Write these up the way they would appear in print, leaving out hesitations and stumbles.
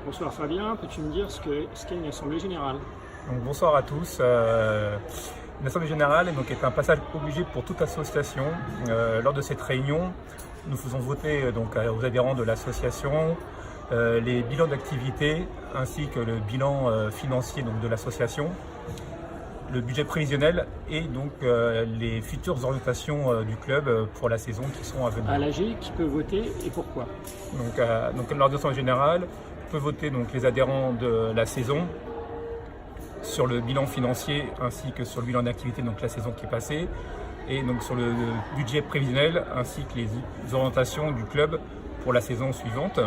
Bonsoir Fabien, peux-tu me dire ce qu'est une assemblée générale? Donc, bonsoir à tous. Une assemblée générale est un passage obligé pour toute association. Lors de cette réunion, nous faisons voter aux adhérents de l'association les bilans d'activité ainsi que le bilan financier de l'association, le budget prévisionnel et les futures orientations du club pour la saison qui sont à venir. À l'AG, qui peut voter et pourquoi? Lors de l'assemblée générale, peut voter les adhérents de la saison sur le bilan financier ainsi que sur le bilan d'activité, la saison qui est passée, et sur le budget prévisionnel ainsi que les orientations du club pour la saison suivante.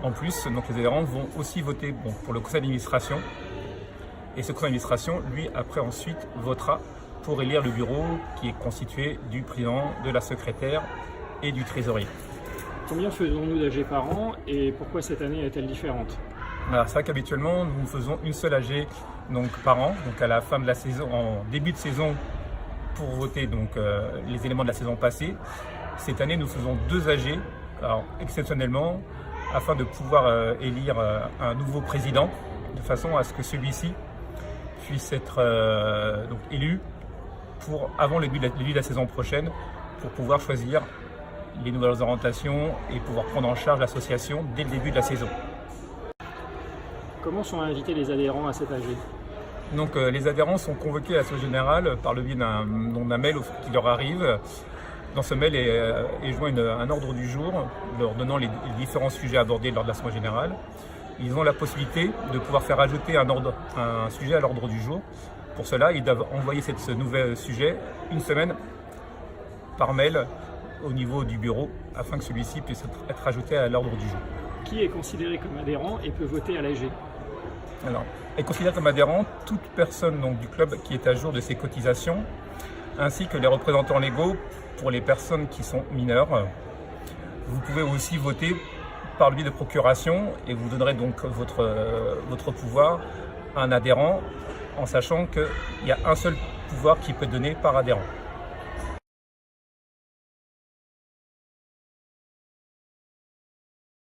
En plus, les adhérents vont aussi voter pour le conseil d'administration, et ce conseil d'administration, lui, après ensuite, votera pour élire le bureau qui est constitué du président, de la secrétaire et du trésorier. Combien faisons-nous d'AG par an et pourquoi cette année est-elle différente? C'est vrai qu'habituellement, nous faisons une seule AG par an, à la fin de la saison, en début de saison, pour voter les éléments de la saison passée. Cette année, nous faisons deux AG, alors, exceptionnellement, afin de pouvoir élire un nouveau président, de façon à ce que celui-ci puisse être élu avant le début de la saison prochaine, pour pouvoir choisir les nouvelles orientations et pouvoir prendre en charge l'association dès le début de la saison. Comment sont invités les adhérents à cette AG? Les adhérents sont convoqués à l'assemblée générale par le biais d'un mail qui leur arrive. Dans ce mail est joint un ordre du jour leur donnant les différents sujets abordés lors de l'assemblée générale. Ils ont la possibilité de pouvoir faire ajouter un sujet à l'ordre du jour. Pour cela, ils doivent envoyer ce nouvel sujet une semaine par mail au niveau du bureau afin que celui-ci puisse être ajouté à l'ordre du jour. Qui est considéré comme adhérent et peut voter à l'AG? Est considéré comme adhérent toute personne du club qui est à jour de ses cotisations, ainsi que les représentants légaux pour les personnes qui sont mineures. Vous pouvez aussi voter par le biais de procuration et vous donnerez votre pouvoir à un adhérent en sachant qu'il y a un seul pouvoir qui peut être donné par adhérent.